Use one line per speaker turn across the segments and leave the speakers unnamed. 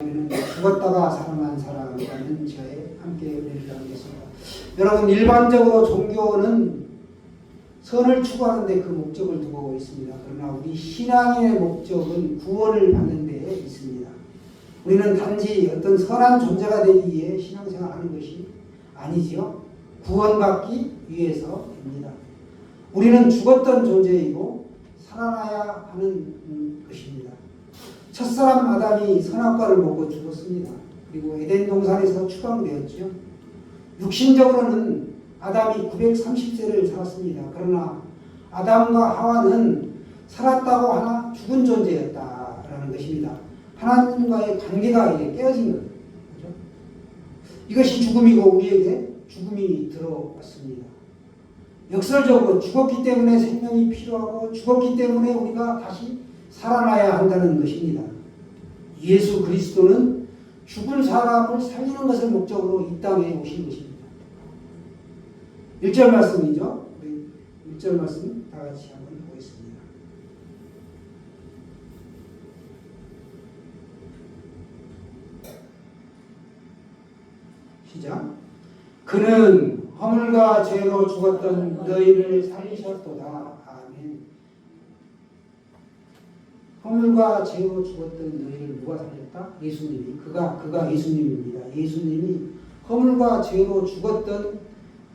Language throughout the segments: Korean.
우리는 죽었다가 살아난 사람이라는 제에 함께 은혜를 나누겠습니다. 여러분, 일반적으로 종교는 선을 추구하는 데 그 목적을 두고 있습니다. 그러나 우리 신앙의 목적은 구원을 받는 데에 있습니다. 우리는 단지 어떤 선한 존재가 되기 위해 신앙생활하는 것이 아니지요. 구원받기 위해서입니다. 우리는 죽었던 존재이고 살아나야 하는 것입니다. 첫사람 아담이 선악과를 먹고 죽었습니다. 그리고 에덴 동산에서 추방되었죠. 육신적으로는 아담이 930세를 살았습니다. 그러나 아담과 하와는 살았다고 하나 죽은 존재였다라는 것입니다. 하나님과의 관계가 이제 깨어진 거예요. 그렇죠? 이것이 죽음이고 우리에게 죽음이 들어왔습니다. 역설적으로 죽었기 때문에 생명이 필요하고 죽었기 때문에 우리가 다시 살아나야 한다는 것입니다. 예수 그리스도는 죽은 사람을 살리는 것을 목적으로 이 땅에 오신 것입니다. 1절 말씀이죠. 1절 말씀 다 같이 한번 보겠습니다. 시작. 그는 허물과 죄로 죽었던 너희를 살리셨도다. 아멘. 허물과 죄로 죽었던 너희를 누가 살렸다? 예수님이. 그가 예수님입니다. 예수님이 허물과 죄로 죽었던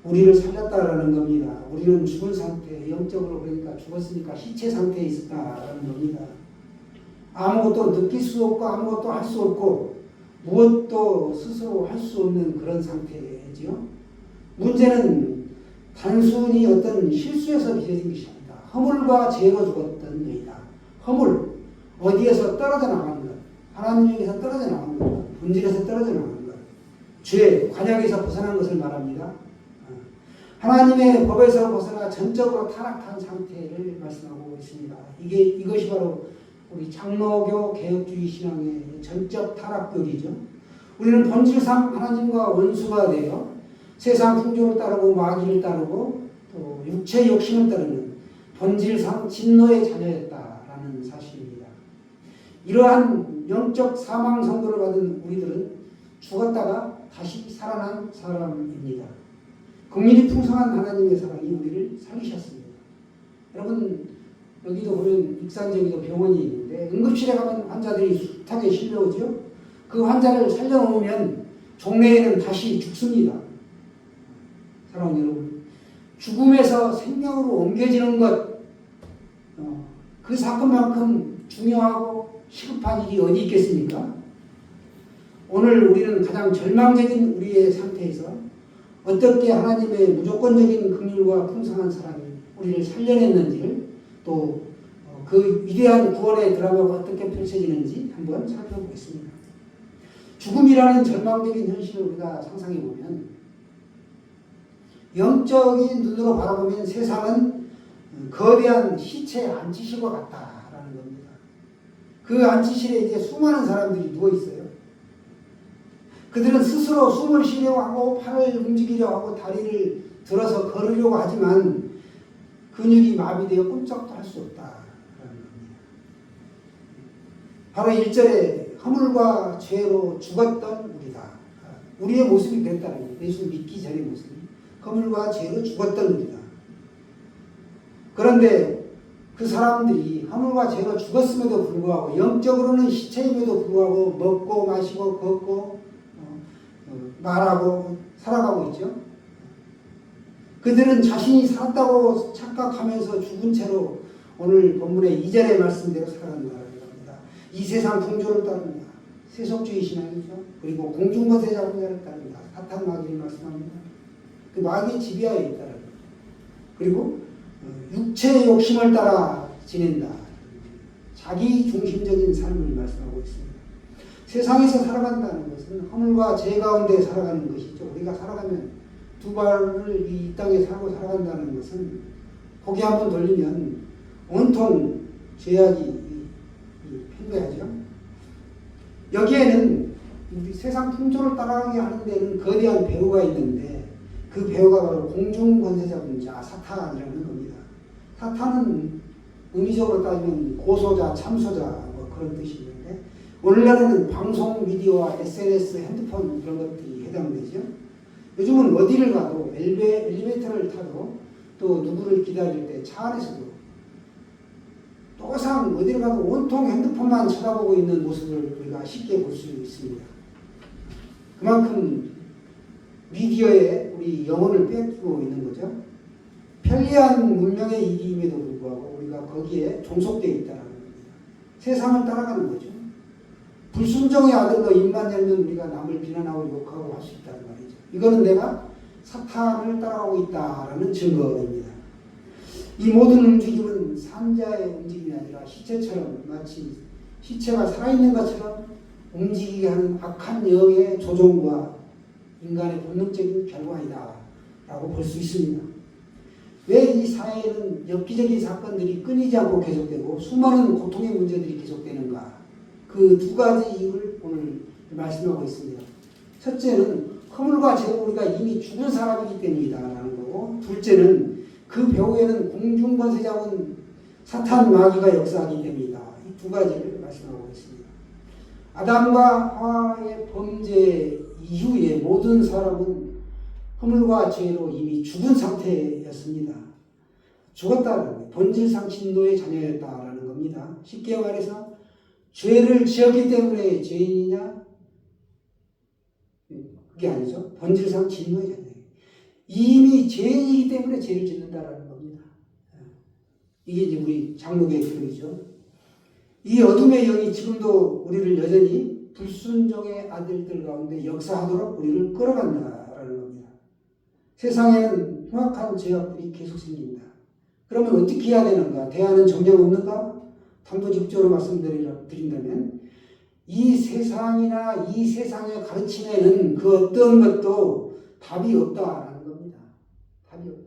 우리를 살렸다라는 겁니다. 우리는 죽은 상태, 영적으로 그러니까 죽었으니까 시체 상태에 있었다라는 겁니다. 아무것도 느낄 수 없고 아무것도 할 수 없고 무엇도 스스로 할 수 없는 그런 상태지요. 문제는 단순히 어떤 실수에서 빚어진 것이 아니다. 허물과 죄로 죽었던 너희다. 허물, 어디에서 떨어져 나가는 것, 하나님에게서 떨어져 나가는 것, 본질에서 떨어져 나가는 것, 죄, 관역에서 벗어난 것을 말합니다. 하나님의 법에서 벗어나 전적으로 타락한 상태를 말씀하고 있습니다. 이것이 바로 우리 장로교 개혁주의 신앙의 전적 타락극이죠. 우리는 본질상 하나님과 원수가 되어 세상 풍조를 따르고 마귀를 따르고 또 육체 욕심을 따르는 본질상 진노의 자녀였다라는 사실입니다. 이러한 영적 사망 선고를 받은 우리들은 죽었다가 다시 살아난 사람입니다. 긍휼이 풍성한 하나님의 사랑이 우리를 살리셨습니다. 여러분, 여기도 보면 익산제기도 병원이 있는데 응급실에 가면 환자들이 숱하게 실려오죠. 그 환자를 살려놓으면 종래에는 다시 죽습니다. 사랑하는 여러분, 죽음에서 생명으로 옮겨지는 것, 그 사건만큼 중요하고 시급한 일이 어디 있겠습니까? 오늘 우리는 가장 절망적인 우리의 상태에서 어떻게 하나님의 무조건적인 긍휼과 풍성한 사랑이 우리를 살려냈는지를 또 그 위대한 구원의 드라마가 어떻게 펼쳐지는지 한번 살펴보겠습니다. 죽음이라는 절망적인 현실을 우리가 상상해보면 영적인 눈으로 바라보면 세상은 거대한 시체 안치실과 같다라는 겁니다. 그 안치실에 이제 수많은 사람들이 누워있어요. 그들은 스스로 숨을 쉬려고 하고 팔을 움직이려고 하고 다리를 들어서 걸으려고 하지만 근육이 마비되어 꼼짝도 할 수 없다라는 겁니다. 바로 1절에 허물과 죄로 죽었던 우리다. 우리의 모습이 됐다는 거예요. 예수 믿기 전의 모습이. 허물과 죄로 죽었던 우리다. 그런데 그 사람들이 허물과 죄로 죽었음에도 불구하고 영적으로는 시체임에도 불구하고 먹고 마시고 걷고 말하고 살아가고 있죠. 그들은 자신이 살았다고 착각하면서 죽은 채로 오늘 본문의 2절의 말씀대로 살아간다는 겁니다. 이 세상 풍조를 따릅니다. 세속주의 신앙이죠. 그리고 공중거세 자본자를 따릅니다. 사탄 마귀를 말씀합니다. 그 마귀의 지배하에 있다는 겁니다. 그리고 육체의 욕심을 따라 지낸다. 자기 중심적인 삶을 말씀하고 있습니다. 세상에서 살아간다는 것은 허물과 죄 가운데 살아가는 것이죠. 우리가 살아가면 두 발을 이 땅에 살고 살아간다는 것은 고개 한번 돌리면 온통 죄악이 팽배하죠. 여기에는 우리 세상 풍조를 따라가게 하는 데는 거대한 배후가 있는데 그 배후가 바로 공중권세자분자 사탄이라는 겁니다. 사탄은 의미적으로 따지면 고소자, 참소자 뭐 그런 뜻이 있는데 오늘날에는 방송, 미디어와 SNS, 핸드폰 이런 것들이 해당되죠. 요즘은 어디를 가도 엘리베이터를 타도 또 누구를 기다릴 때 차 안에서도 또 상 어디를 가도 온통 핸드폰만 쳐다보고 있는 모습을 우리가 쉽게 볼 수 있습니다. 그만큼 미디어에 우리 영혼을 뺏기고 있는 거죠. 편리한 문명의 이기임에도 불구하고 우리가 거기에 종속되어 있다는 겁니다. 세상을 따라가는 거죠. 불순종의 아들로 입만 열면 우리가 남을 비난하고 욕하고 할 수 있다는 말이죠. 이거는 내가 사탄을 따라가고 있다라는 증거입니다. 이 모든 움직임은 산자의 움직임이 아니라 시체처럼 마치 시체가 살아있는 것처럼 움직이게 하는 악한 영의 조종과 인간의 본능적인 결과이다 라고 볼 수 있습니다. 왜 이 사회에는 엽기적인 사건들이 끊이지 않고 계속되고 수많은 고통의 문제들이 계속되는가? 그 두 가지 이유를 오늘 말씀하고 있습니다. 첫째는 허물과 죄로 우리가 이미 죽은 사람이기 때문이다라는 거고, 둘째는 그 배후에는 공중권세자인 사탄 마귀가 역사하기 때문이다. 이 두 가지를 말씀하고 있습니다. 아담과 하와의 범죄 이후에 모든 사람은 허물과 죄로 이미 죽은 상태였습니다. 죽었다는 거예요. 본질상 진노의 자녀였다라는 겁니다. 쉽게 말해서 죄를 지었기 때문에 죄인이냐? 그게 아니죠. 본질상 진노의 자녀예요. 이미 죄인이기 때문에 죄를 짓는다라는 겁니다. 이게 이제 우리 장로교의 교리죠. 이 어둠의 영이 지금도 우리를 여전히 불순종의 아들들 가운데 역사하도록 우리를 끌어간다라는 겁니다. 세상에는 흉악한 죄악들이 계속 생깁니다. 그러면 어떻게 해야 되는가? 대안은 정녕 없는가? 단도직입적으로 말씀드린다면 이 세상이나 이 세상의 가르침에는 그 어떤 것도 답이 없다라는 겁니다. 답이 없다.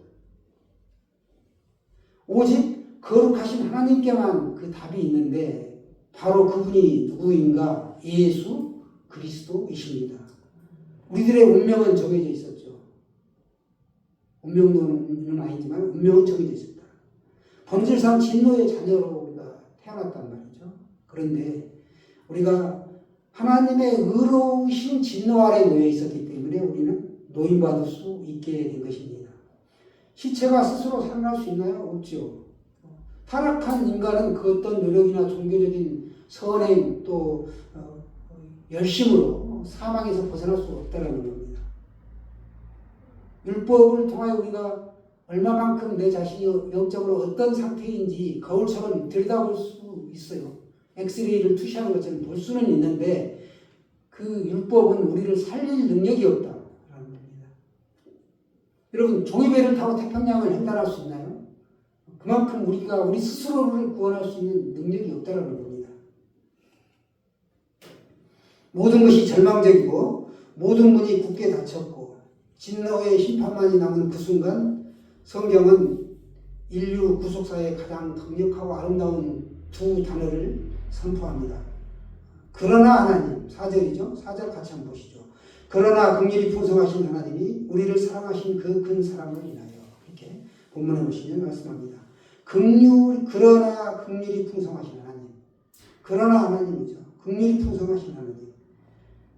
오직 거룩하신 하나님께만 그 답이 있는데 바로 그분이 누구인가? 예수 그리스도이십니다. 우리들의 운명은 정해져 있었죠. 운명론은 아니지만 운명은 정해져 있었다. 본질상 진노의 자녀로 우리가 태어났단 말이죠. 그런데 우리가 하나님의 의로우신 진노 아래 놓여 있었기 때문에 우리는 노임받을 수 있게 된 것입니다. 시체가 스스로 살아날 수 있나요? 없죠. 타락한 인간은 그 어떤 노력이나 종교적인 선행 또 열심으로 사망에서 벗어날 수 없다는 겁니다. 율법을 통하여 우리가 얼마만큼 내 자신이 영적으로 어떤 상태인지 거울처럼 들여다볼 수 있어요. 엑스레이를 투시하는 것처럼 볼 수는 있는데 그 율법은 우리를 살릴 능력이 없다라는 겁니다. 여러분 종이배를 타고 태평양을 횡단할 수 있나요? 그만큼 우리가 우리 스스로를 구원할 수 있는 능력이 없다라는 겁니다. 모든 것이 절망적이고 모든 문이 굳게 닫혔고 진노의 심판만이 남은 그 순간 성경은 인류 구속사의 가장 강력하고 아름다운 두 단어를 선포합니다. 그러나 하나님, 4절이죠. 4절 같이 한번 보시죠. 그러나 긍휼이 풍성하신 하나님이 우리를 사랑하신 그 큰 사랑을 인하여 이렇게 본문에 보시면 말씀합니다. 그러나 긍휼이 풍성하신 하나님. 그러나 하나님이죠. 긍휼이 풍성하신 하나님.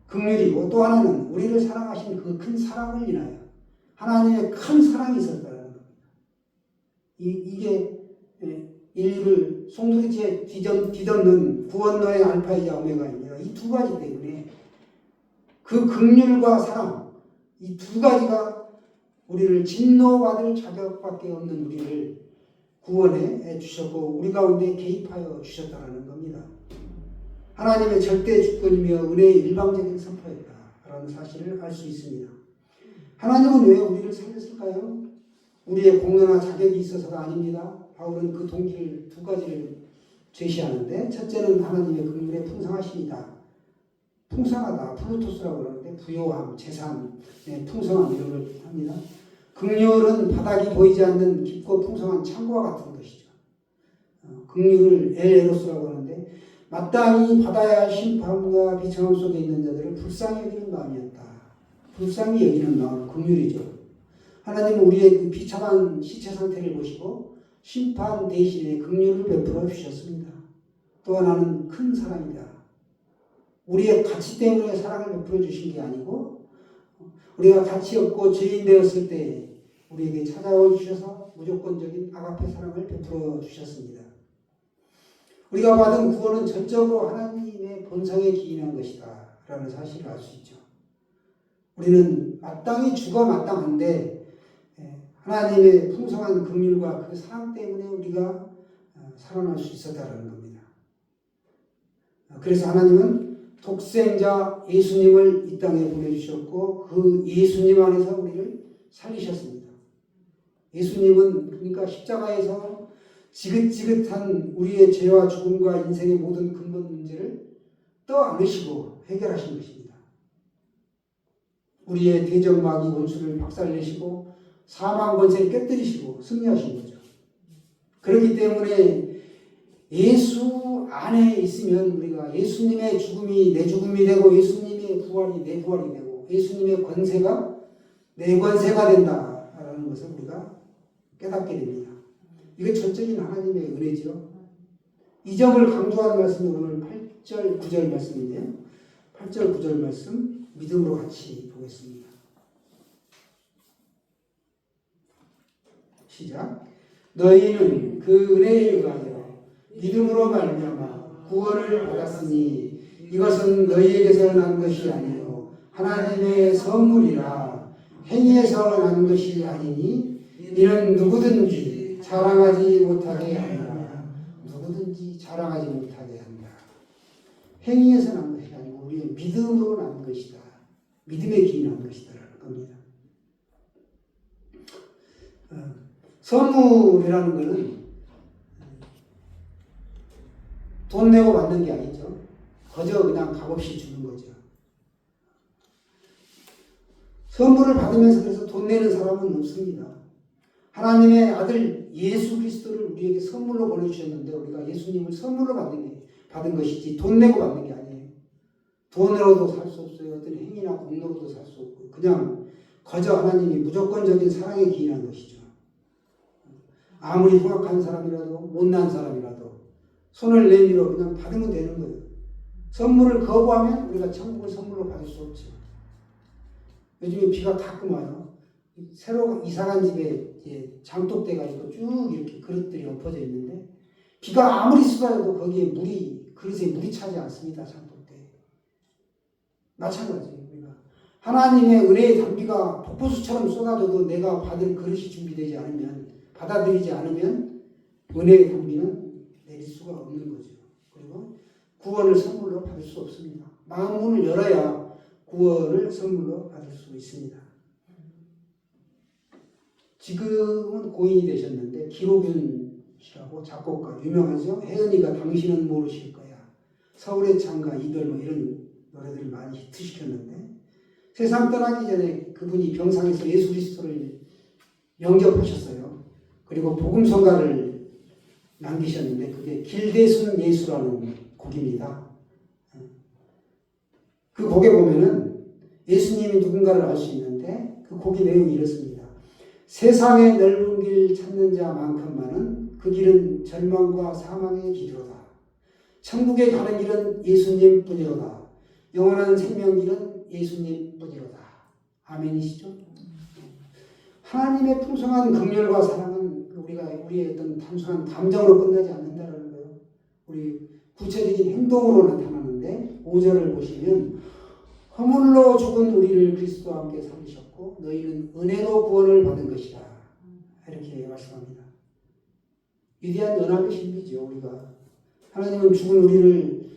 긍휼이고 또 하나는 우리를 사랑하신 그 큰 사랑을 인하여 하나님의 큰 사랑이 있었다는 겁니다. 이게 인류를 송두리째 뒤덮는 구원론의 알파이자 오메가입니다. 이 두 가지 때문에 그 긍휼과 사랑, 이 두 가지가 우리를 진노받을 자격밖에 없는 우리를 구원해 주셨고 우리 가운데 개입하여 주셨다는 겁니다. 하나님의 절대 주권이며 은혜의 일방적인 선포였다라는 사실을 알 수 있습니다. 하나님은 왜 우리를 살렸을까요? 우리의 공로나 자격이 있어서가 아닙니다. 바울은 그 동기를 두 가지를 제시하는데 첫째는 하나님의 긍휼의 풍성하심이다. 풍성하다. 플루토스라고 그러는데 부요함, 재산, 풍성함 이런 걸 합니다. 긍휼은 바닥이 보이지 않는 깊고 풍성한 창고와 같은 것이죠. 긍휼을 엘에로스라고 하는데 마땅히 받아야 할 심판과 비천함 속에 있는 자들을 불쌍히 여기는 마음이었다. 불쌍히 여기는 마음, 긍휼이죠. 하나님은 우리의 그 비참한 시체 상태를 보시고 심판 대신에 긍휼을 베풀어 주셨습니다. 또 하나는 큰 사랑이다. 우리의 가치 때문에 사랑을 베풀어 주신 게 아니고 우리가 가치 없고 죄인 되었을 때 우리에게 찾아와 주셔서 무조건적인 아가페 사랑을 베풀어 주셨습니다. 우리가 받은 구원은 전적으로 하나님의 본성에 기인한 것이다 라는 사실을 알 수 있죠. 우리는 마땅히 죽어 마땅한데 하나님의 풍성한 긍휼과 그 사랑 때문에 우리가 살아날 수 있었다는 겁니다. 그래서 하나님은 독생자 예수님을 이 땅에 보내주셨고 그 예수님 안에서 우리를 살리셨습니다. 예수님은 그러니까 십자가에서 지긋지긋한 우리의 죄와 죽음과 인생의 모든 근본 문제를 떠안으시고 해결하신 것입니다. 우리의 대적마귀 원수를 박살내시고 사망 권세를 깨뜨리시고 승리하신 거죠. 그렇기 때문에 예수 안에 있으면 우리가 예수님의 죽음이 내 죽음이 되고 예수님의 부활이 내 부활이 되고 예수님의 권세가 내 권세가 된다라는 것을 우리가 깨닫게 됩니다. 이게 전적인 하나님의 은혜죠. 이 점을 강조하는 말씀이 오늘 8절 9절 말씀인데요. 8절 9절 말씀 믿음으로 같이 보겠습니다. 시작. 너희는 그 은혜에 의하여 믿음으로 말미암아 구원을 받았으니 이것은 너희에게서 난 것이 아니요 하나님의 선물이라. 행위에서 난 것이 아니니 이는 누구든지 자랑하지 못하게 한다. 누구든지 자랑하지 못하게 한다. 행위에서 난 것이 아니고 우리의 믿음으로 난 것이다. 믿음에 기인한 것이다라는 겁니다. 선물이라는 것은 돈 내고 받는 게 아니죠. 거저 그냥 값없이 주는 거죠. 선물을 받으면서 그래서 돈 내는 사람은 없습니다. 하나님의 아들 예수 그리스도를 우리에게 선물로 보내주셨는데 우리가 예수님을 선물로 받은 것이지 돈 내고 받는 게 아니에요. 돈으로도 살 수 없어요. 어떤 행위나 공로로도 살 수 없고 그냥 거저 하나님이 무조건적인 사랑에 기인한 것이죠. 아무리 흉악한 사람이라도 못난 사람이라도 손을 내밀어 그냥 받으면 되는 거예요. 선물을 거부하면 우리가 천국을 선물로 받을 수 없죠. 요즘에 비가 가끔 와요. 새로 이사간 집에 장독대가 있고 쭉 이렇게 그릇들이 엎어져 있는데 비가 아무리 쏟아져도 거기에 그릇에 물이 차지 않습니다. 장독대에. 마찬가지예요. 우리가 하나님의 은혜의 단비가 폭포수처럼 쏟아져도 내가 받을 그릇이 준비되지 않으면 받아들이지 않으면 은혜의 단비는 내릴 수가 없는 거죠. 그리고 구원을 선물로 받을 수 없습니다. 마음 문을 열어야 구원을 선물로 받을 수 있습니다. 지금은 고인이 되셨는데 기록윤 씨라고 작곡가 유명하죠. 혜은이가 당신은 모르실 거야. 서울의 창가 이별 이런 노래들을 많이 히트시켰는데 세상 떠나기 전에 그분이 병상에서 예수 그리스도를 영접하셨어요. 그리고 복음성가를 남기셨는데 그게 길대순 예수라는 곡입니다. 그 곡에 보면은 예수님이 누군가를 알 수 있는데 그 곡의 내용이 이렇습니다. 세상의 넓은 길 찾는 자만큼만은 그 길은 절망과 사망의 길이로다. 천국에 가는 길은 예수님뿐이로다. 영원한 생명길은 예수님뿐이로다. 아멘이시죠? 하나님의 풍성한 긍휼과 사랑은 우리의 어떤 단순한 감정으로 끝나지 않는다는 거예요. 우리 구체적인 행동으로 나타나는데 5절을 보시면 허물로 죽은 우리를 그리스도와 함께 살리셨고 너희는 은혜로 구원을 받은 것이다. 이렇게 말씀합니다. 위대한 연합의 신비죠. 우리가 하나님은 죽은 우리를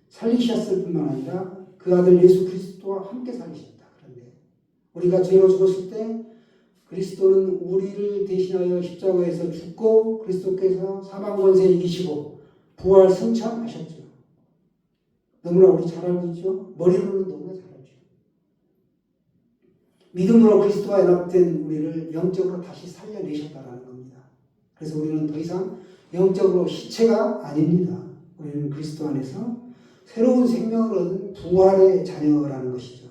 살리셨을 뿐만 아니라 그 아들 예수 그리스도와 함께 살리셨다. 그런데 우리가 죄로 죽었을 때 그리스도는 우리를 대신하여 십자가에서 죽고 그리스도께서 사망 권세 이기시고 부활 승천하셨죠. 너무나 우리 잘 알고 있죠. 머리로는 너무나 잘 알죠. 믿음으로 그리스도와 연합된 우리를 영적으로 다시 살려내셨다는 겁니다. 그래서 우리는 더 이상 영적으로 시체가 아닙니다. 우리는 그리스도 안에서 새로운 생명을 얻은 부활의 자녀라는 것이죠.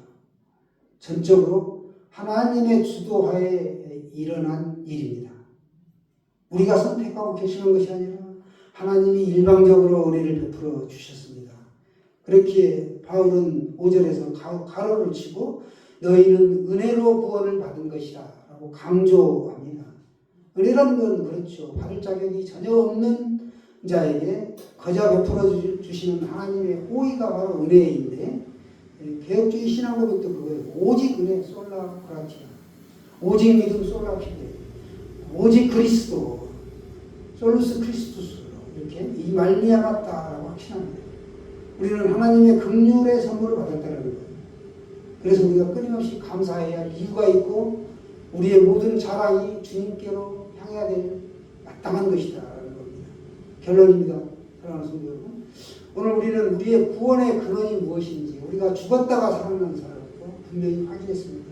전적으로 하나님의 주도하에 일어난 일입니다. 우리가 선택하고 계시는 것이 아니라 하나님이 일방적으로 은혜를 베풀어 주셨습니다. 그렇기에 바울은 5절에서 가로를 치고 너희는 은혜로 구원을 받은 것이라 라고 강조합니다. 은혜라는 건 그렇죠. 받을 자격이 전혀 없는 자에게 거저 베풀어 주시는 하나님의 호의가 바로 은혜인데, 개혁주의 신앙 고백도 그거예요. 오직 은혜 솔라 그라티아, 오직 믿음 솔라 피데, 오직 그리스도 솔루스 크리스투스, 이렇게 이 말미암았다라고 확신합니다. 우리는 하나님의 긍휼의 선물을 받았다는 거예요. 그래서 우리가 끊임없이 감사해야 할 이유가 있고 우리의 모든 자랑이 주님께로 향해야 될 마땅한 것이다라는 겁니다. 결론입니다. 사랑하는 성도 여러분, 오늘 우리는 우리의 구원의 근원이 무엇인지, 우리가 죽었다가 살아나는 사람으로 분명히 확인했습니다.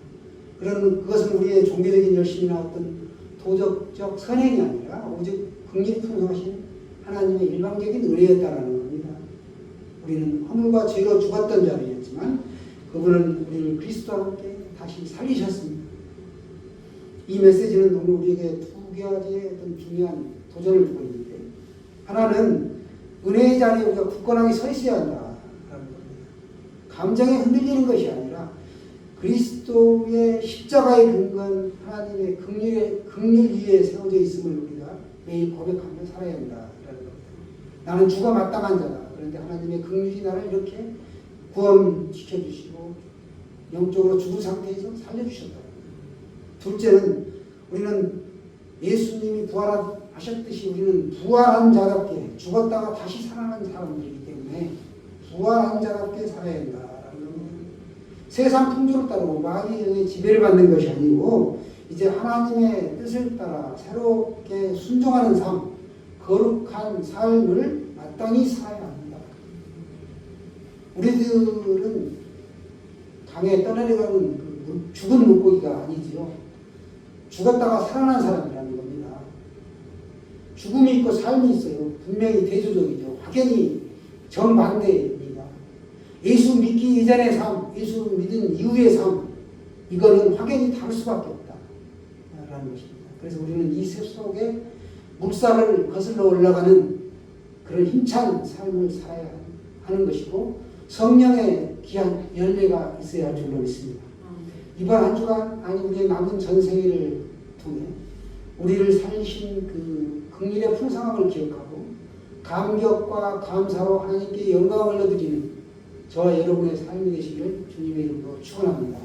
그것은 우리의 종교적인 열심이나 어떤 도덕적 선행이 아니라 오직 긍휼히 풍성하신 하나님의 일방적인 은혜였다라는 겁니다. 우리는 허물과 죄로 죽었던 자들이었지만 그분은 우리를 그리스도와 함께 다시 살리셨습니다. 이 메시지는 오늘 우리에게 두 가지의 어떤 중요한 도전을 주고 있는데, 하나는 은혜의 자리에 우리가 굳건하게 서 있어야 한다라는 겁니다. 감정에 흔들리는 것이 아니라 그리스도의 십자가의 근거한 하나님의 긍휼 위에 세워져 있음을 우리가 매일 고백하며 살아야 한다라는 겁니다. 나는 죽어 마땅한 자다. 그런데 하나님의 긍휼이 나를 이렇게 구원시켜주시고 영적으로 죽은 상태에서 살려주셨다. 둘째는 우리는 예수님이 부활하셨듯이 우리는 부활한 자답게 죽었다가 다시 살아난 사람들이기 때문에 부활한 자답게 살아야 한다라는 겁니다. 세상 풍조를 따르고 마귀의 영의 지배를 받는 것이 아니고 이제 하나님의 뜻을 따라 새롭게 순종하는 삶, 거룩한 삶을 마땅히 살아야 합니다. 우리들은 강에 떠내려가는 죽은 물고기가 아니지요. 죽었다가 살아난 사람이라는 겁니다. 죽음이 있고 삶이 있어요. 분명히 대조적이죠. 확연히 정반대입니다. 예수 믿기 이전의 삶, 예수 믿은 이후의 삶, 이거는 확연히 다를 수밖에 없다라는 것입니다. 그래서 우리는 이 셋 속에 물살을 거슬러 올라가는 그런 힘찬 삶을 살아야 하는 것이고 성령의 귀한 열매가 있어야 할 줄로 믿습니다. 이번 한 주간, 아니 우리의 남은 전생일을 통해 우리를 살리신 그 긍휼의 풍성함을 기억하고 감격과 감사로 하나님께 영광을 올려드리는 저와 여러분의 삶이 되시기를 주님의 이름으로 축원합니다.